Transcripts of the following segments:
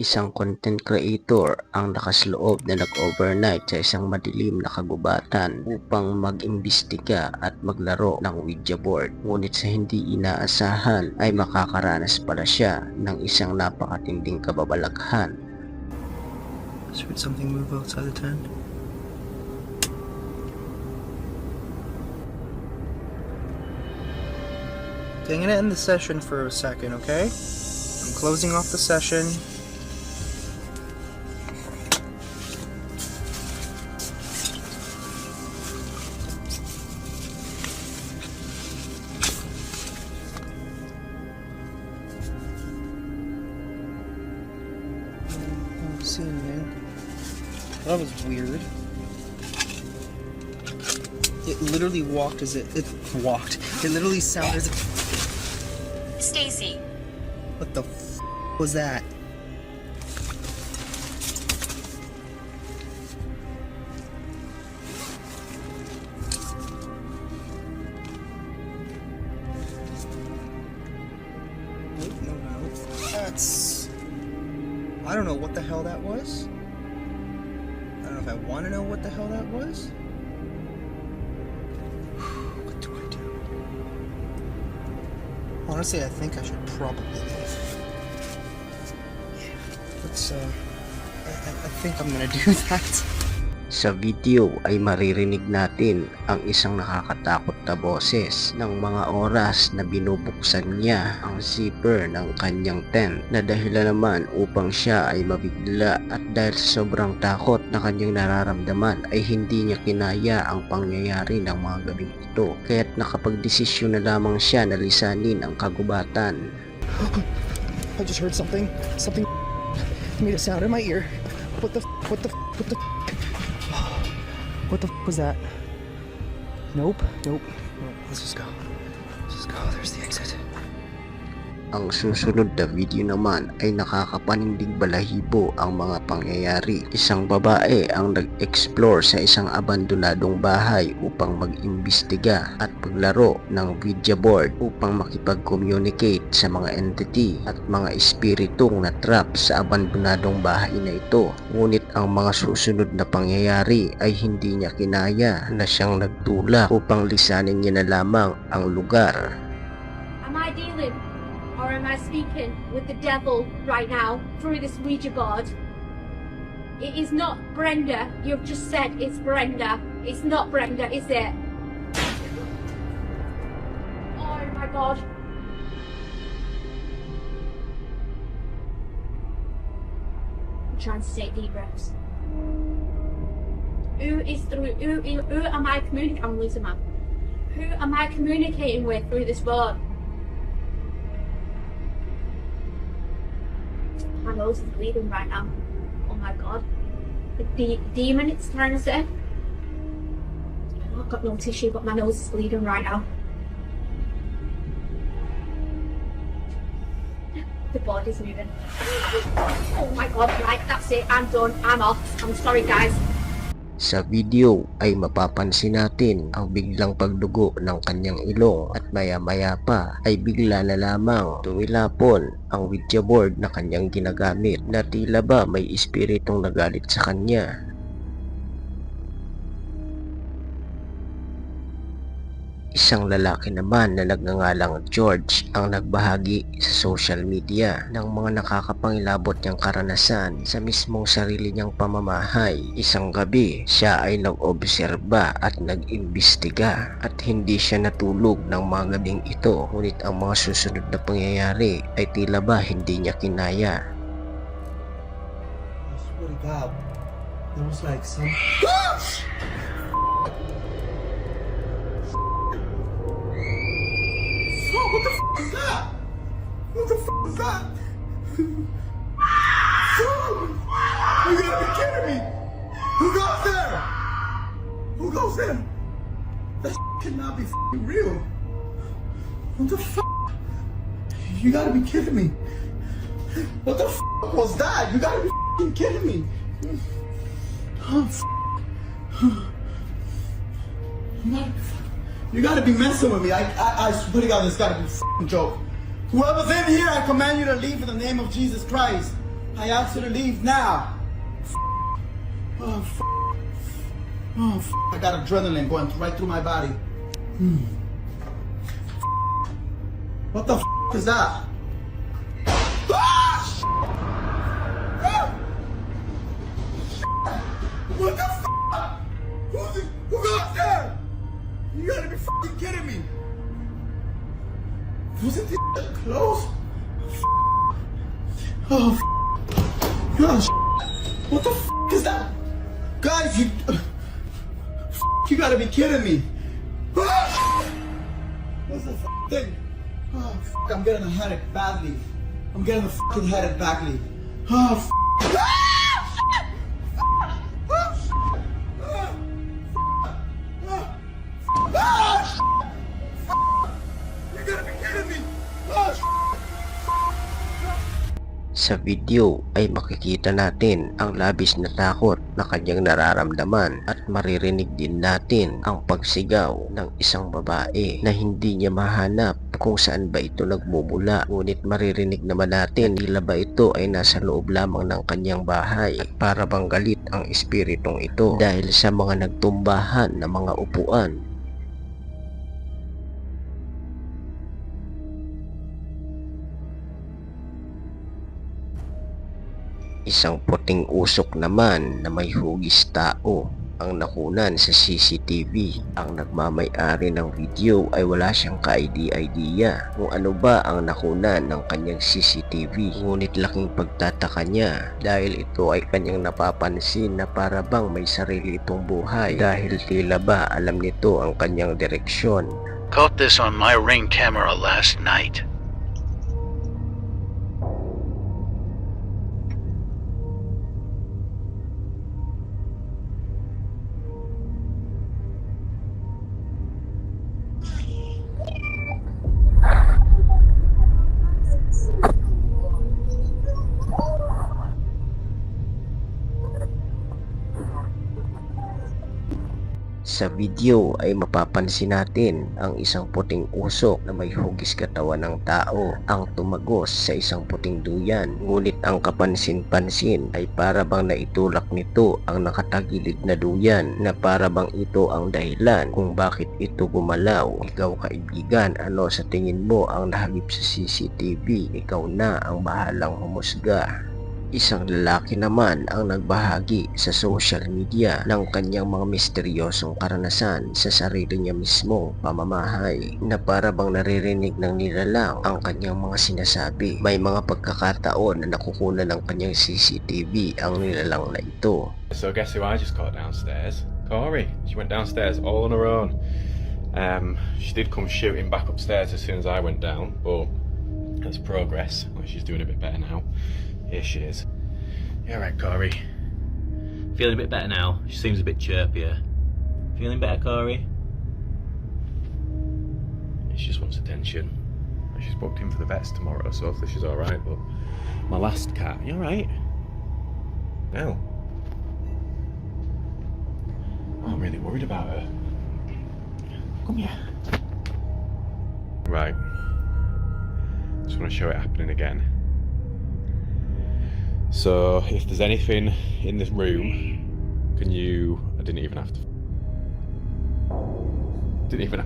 Isang content creator ang nakasloob na nag-overnight sa isang madilim na kagubatan upang mag-imbestiga at maglaro ng Ouija board. Ngunit sa hindi inaasahan ay makakaranas pala siya ng isang napakatinding kababalaghan. Should something move outside the tent? Okay, I'm gonna end the session for a second, okay? I'm closing off the session. I don't see anything. That was weird. It literally walked as it walked. It literally sounded as if. Stacy. What the was that? No. That's. I don't know what the hell that was. I don't know if I want to know what the hell that was. What do I do? Honestly, I think I should probably leave. Yeah, let's, I think I'm gonna do that. Sa video ay maririnig natin ang isang nakakatakot na boses ng mga oras na binubuksan niya ang zipper ng kanyang tent na dahilan naman upang siya ay mabigla, at dahil sa sobrang takot na kanyang nararamdaman ay hindi niya kinaya ang pangyayari ng mga gabing ito, kaya't nakapagdesisyon na lamang siya na lisanin ang kagubatan. I just heard something. Something made a sound in my ear. What the was that? Nope. Let's just go. There's the exit. Ang susunod na video naman ay nakakapanindig balahibo ang mga pangyayari. Isang babae ang nag-explore sa isang abandonadong bahay upang mag-imbestiga at paglaro ng Ouija board upang makipag-communicate sa mga entity at mga espiritong na trap sa abandonadong bahay na ito. Ngunit ang mga susunod na pangyayari ay hindi niya kinaya na siyang nagtulak upang lisanin niya na lamang ang lugar. Am I dealing or am I speaking with the devil right now through this Ouija board? It is not Brenda. You've just said it's Brenda. It's not Brenda, is it? Oh my god. I'm trying to take deep breaths. Who am I communicating? I'm losing my. Who am I communicating with through this board? My nose is bleeding right now. Oh my god. The demon it's trying to say. I've got no tissue, but my nose is bleeding right now. The body's moving. Oh my god, right, that's it. I'm done. I'm off. I'm sorry, guys. Sa video ay mapapansin natin ang biglang pagdugo ng kanyang ilong, at maya-maya pa ay bigla na lamang tumilapon ang Ouija board na kanyang ginagamit, na tila ba may espiritong nagalit sa kanya. Isang lalaki naman na nagngangalang George ang nagbahagi sa social media ng mga nakakapangilabot niyang karanasan sa mismong sarili niyang pamamahay. Isang gabi, siya ay nag-obserba at nag-imbestiga at hindi siya natulog ng mga gabing ito, ngunit ang mga susunod na pangyayari ay tila ba hindi niya kinaya. I swear to God, there was like some. What the f is that? What the f is that? You gotta be kidding me! Who goes there? Who goes there? That cannot be real. What the f? You gotta be kidding me. What the f was that? You gotta be kidding me. Oh, you gotta be messing with me. I swear to God, this gotta be a joke. Whoever's in here, I command you to leave in the name of Jesus Christ. I asked you to leave now. Oh, oh, I got adrenaline going right through my body. What the is that? What the who got there? You gotta be fucking kidding me. Wasn't this close? Oh, gosh. What the is that? Guys, you gotta be kidding me. What's the thing? Oh, I'm getting a headache badly. I'm getting a fucking headache badly. Oh, you gotta be kidding me. Oh, Sa video ay makikita natin ang labis na takot na kanyang nararamdaman at maririnig din natin ang pagsigaw ng isang babae na hindi niya mahanap kung saan ba ito nagmumula. Ngunit maririnig naman natin tila ba ito ay nasa loob lamang ng kanyang bahay at para bang galit ang espiritong ito dahil sa mga nagtumbahan na mga upuan. Isang puting usok naman na may hugis tao ang nakunan sa CCTV. Ang nagmamay-ari ng video ay wala siyang ka-idea kung ano ba ang nakunan ng kanyang CCTV. Ngunit laking pagtataka niya dahil ito ay kanyang napapansin na para bang may sarili itong buhay dahil tila ba alam nito ang kanyang direksyon. Caught this on my Ring camera last night. Sa video ay mapapansin natin ang isang puting usok na may hugis katawan ng tao ang tumagos sa isang puting duyan. Ngunit ang kapansin-pansin ay para bang naitulak nito ang nakatagilid na duyan na para bang ito ang dahilan kung bakit ito gumalaw. Ikaw kaibigan, ano sa tingin mo ang nahagip sa CCTV? Ikaw na ang bahalang humusga. Isang lalaki naman ang nagbahagi sa social media ng kanyang mga misteryosong karanasan sa sarili niya mismong pamamahay na para bang naririnig ng nilalang ang kanyang mga sinasabi. May mga pagkakataon na nakukunan ng kanyang CCTV ang nilalang na ito. So guess who I just caught downstairs? Corey. She went downstairs all on her own. She did come shooting back upstairs as soon as I went down, but that's progress. Well, she's doing a bit better now. Here she is. You alright, Corey? Feeling a bit better now. She seems a bit chirpier. Feeling better, Corey? She just wants attention. She's booked in for the vets tomorrow, so hopefully she's alright, but my last cat, you alright? No. Oh, I'm really worried about her. Come here. Right. Just want to show it happening again. So, if there's anything in this room, can you... I didn't even have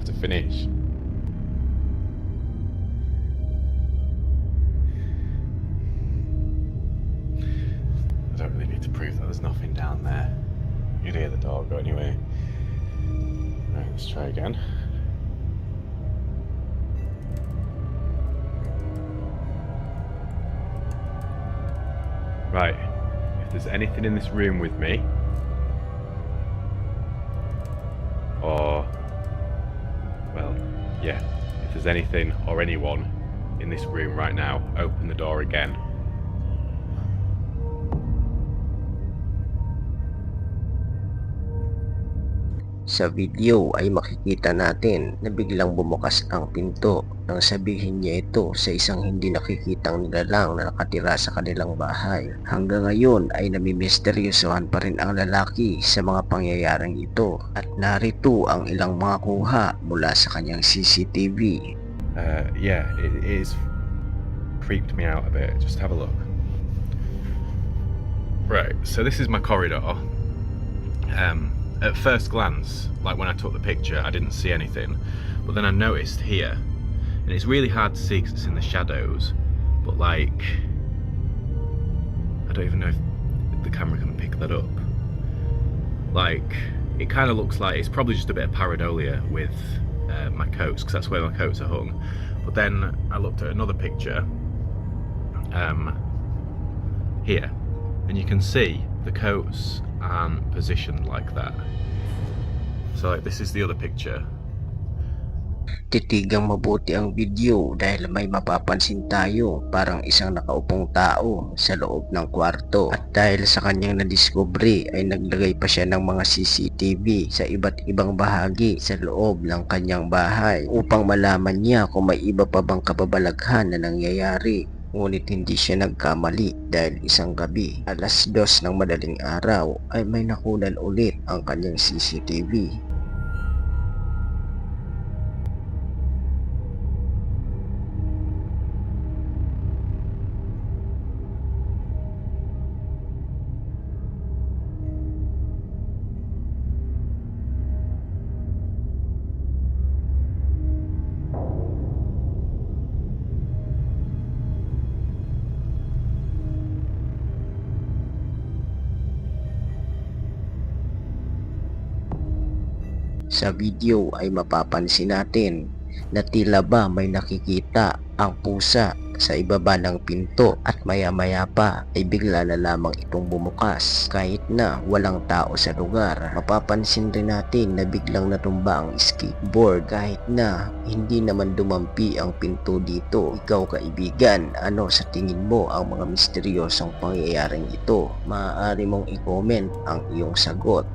to finish. I don't really need to prove that there's nothing down there. You'd hear the door go anyway. Right, let's try again. Right, if there's anything in this room with me, or, well, yeah, if there's anything or anyone in this room right now, open the door again. Sa video ay makikita natin na biglang bumukas ang pinto nang sabihin niya ito sa isang hindi nakikitang nilalang na nakatira sa kanilang bahay. Hanggang ngayon ay namimisteryosohan pa rin ang lalaki sa mga pangyayaring ito at narito ang ilang mga kuha mula sa kanyang CCTV. Yeah, it is creeped me out a bit. Just have a look. Right, so this is my corridor. At first glance, like when I took the picture, I didn't see anything, but then I noticed here, and it's really hard to see because it's in the shadows, but like, I don't even know if the camera can pick that up. Like, it kind of looks like it's probably just a bit of pareidolia with my coats, because that's where my coats are hung. But then I looked at another picture here, and you can see the coats aren't positioned like that. So like, this is the other picture. Titigang mabuti ang video dahil may mapapansin tayo parang isang nakaupong tao sa loob ng kwarto, at dahil sa kanyang nadiskubre ay naglagay pa siya ng mga CCTV sa iba't ibang bahagi sa loob ng kanyang bahay upang malaman niya kung may iba pa bang kababalaghan na nangyayari. Ngunit hindi siya nagkamali dahil isang gabi, alas 2 ng madaling araw, ay may nakunan ulit ang kanyang CCTV. Sa video ay mapapansin natin na tila ba may nakikita ang pusa sa ibaba ng pinto, at maya-maya pa ay bigla na lamang itong bumukas kahit na walang tao sa lugar. Mapapansin rin natin na biglang natumba ang skateboard kahit na hindi naman dumampi ang pinto dito. Ikaw kaibigan, ano sa tingin mo ang mga misteryosong pangyayaring ito? Maaari mong i-comment ang iyong sagot.